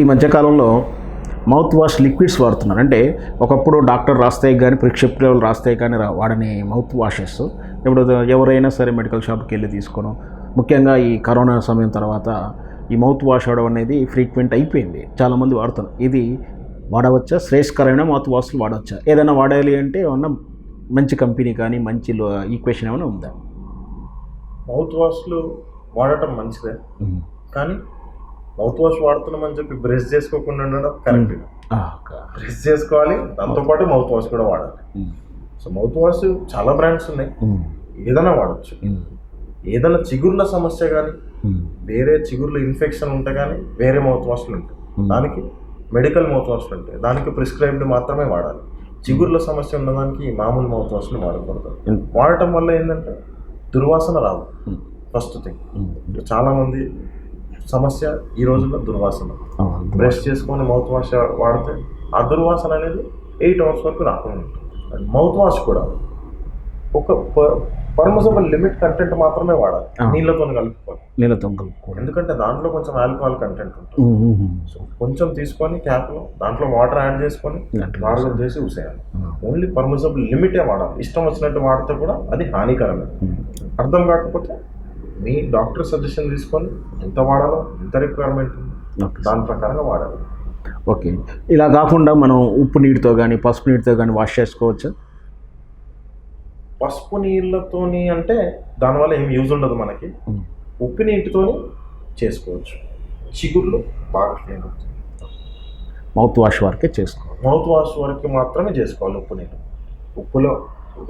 ఈ మధ్యకాలంలో mouth wash liquids వాడుతున్నారు. అంటే ఒకప్పుడు డాక్టర్ రాస్తాయి కానీ ప్రిస్క్రిప్టివ్ రాస్తాయి కానీ వాడని మౌత్ వాషెస్ ఇప్పుడు ఎవరైనా సరే మెడికల్ షాప్కి వెళ్ళి తీసుకోవడం, ముఖ్యంగా ఈ కరోనా సమయం తర్వాత ఈ మౌత్ వాష్ వాడడం అనేది ఫ్రీక్వెంట్ అయిపోయింది. చాలామంది వాడుతున్నారు. ఇది వాడవచ్చా? శ్రేయస్కరమైన మౌత్ వాష్లు వాడవచ్చా? ఏదైనా వాడాలి అంటే ఏమన్నా మంచి కంపెనీ కానీ మంచి ఈక్వేషన్ ఏమైనా ఉందా? మౌత్ వాష్లు వాడటం మంచిదే, కానీ మౌత్ వాష్ వాడుతున్నామని చెప్పి బ్రష్ చేసుకోకుండా ఉండడం కరెక్ట్. బ్రష్ చేసుకోవాలి, దాంతోపాటు మౌత్ వాష్ కూడా వాడాలి. సో మౌత్ వాష్ చాలా బ్రాండ్స్ ఉన్నాయి, ఏదైనా వాడచ్చు. ఏదైనా చిగుర్ల సమస్య కానీ వేరే చిగుర్ల ఇన్ఫెక్షన్ ఉంటే కానీ వేరే మౌత్ వాష్లు ఉంటాయి, దానికి మెడికల్ మౌత్ వాష్లు ఉంటాయి, దానికి ప్రిస్క్రైబ్డ్ మాత్రమే వాడాలి. చిగుర్ల సమస్య ఉన్నదానికి మామూలు మౌత్ వాష్లు వాడకూడదు. వాడటం వల్ల ఏంటంటే దుర్వాసన రాదు. ఫస్ట్ థింగ్, చాలామంది సమస్య ఈ రోజుల్లో దుర్వాసన. బ్రష్ చేసుకొని మౌత్ వాష్ వాడితే ఆ దుర్వాసన అనేది 8 hours వరకు రాకుండా ఉంటుంది. మౌత్ వాష్ కూడా ఒక పర్మిసిబుల్ లిమిట్ కంటెంట్ మాత్రమే వాడాలి, నీళ్ళతో కలుపుకోవాలి. ఎందుకంటే దాంట్లో కొంచెం ఆల్కహాల్ కంటెంట్ ఉంటుంది. సో కొంచెం తీసుకొని క్యాప్లో దాంట్లో వాటర్ యాడ్ చేసుకొని మార్గం చేసి ఊసేయాలి. ఓన్లీ పర్మిసిబుల్ లిమిటే వాడాలి. ఇష్టం వచ్చినట్టు వాడితే కూడా అది హానికరమే. అర్థం కాకపోతే మీ డాక్టర్ సజెషన్ తీసుకొని ఎంత వాడాలో, ఎంత రిక్వైర్మెంట్ దాని ప్రకారంగా వాడాలి. ఓకే, ఇలా కాకుండా మనం ఉప్పు నీటితో కానీ పసుపు నీటితో కానీ వాష్ చేసుకోవచ్చా? పసుపు నీళ్ళతోని అంటే దానివల్ల ఏం యూజ్ ఉండదు మనకి. ఉప్పు నీటితోని చేసుకోవచ్చు. చిగుర్లు బాగా క్లీన్ అవుతుంది. మౌత్ వాష్ వరకే చేసుకోవాలి. మౌత్ వాష్ వరకు మాత్రమే చేసుకోవాలి. ఉప్పు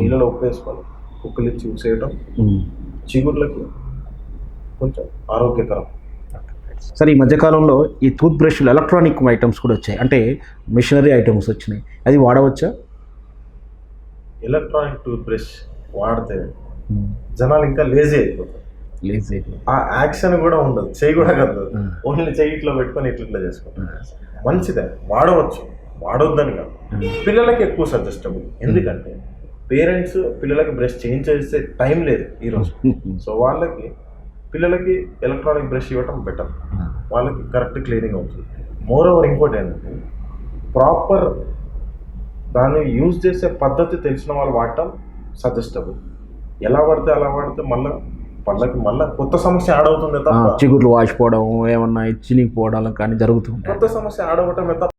నీళ్ళలో ఉప్పు వేసుకోవాలి. ఉప్పులిచ్చి ఊసేయటం చిగుర్లకి కొంచెం ఆరోగ్యకరం. సరే, ఈ మధ్యకాలంలో ఈ టూత్ బ్రష్లు ఎలక్ట్రానిక్ ఐటమ్స్ కూడా వచ్చాయి, అంటే మిషనరీ ఐటమ్స్ వచ్చినాయి. అది వాడవచ్చా? ఎలక్ట్రానిక్ టూత్ బ్రష్ వాడితే జనాలు ఇంకా లేజీ అయిపోతారు. ఆ యాక్షన్ కూడా ఉండదు, చెయ్యి కూడా కదదు. ఓన్లీ చెయ్యి ఇట్లా పెట్టుకొని ఇట్లా చేసుకుంటారు. మంచిదే, వాడవచ్చు, వాడొద్దని కాదు. పిల్లలకి ఎక్కువ సజెస్టబుల్. ఎందుకంటే పేరెంట్స్ పిల్లలకి బ్రష్ చేంజ్ చేసే టైం లేదు ఈరోజు. సో పిల్లలకి ఎలక్ట్రానిక్ బ్రష్ ఇవ్వటం బెటర్. వాళ్ళకి కరెక్ట్ క్లీనింగ్ అవుతుంది. మోర్ ఓవర్ ఇంకోటి ఏంటంటే ప్రాపర్ దాన్ని యూజ్ చేసే పద్ధతి తెలిసిన వాళ్ళు వాడటం సజెస్టబుల్. ఎలా పడితే అలా వాడితే పళ్ళకి మళ్ళీ కొత్త సమస్య యాడ్ అవుతుంది తప్ప, చిగుర్లు వాచిపోవడం, ఏమన్నా చినిగిపోవడం కానీ జరుగుతుంది. కొత్త సమస్య యాడ్ అవ్వటమే తప్ప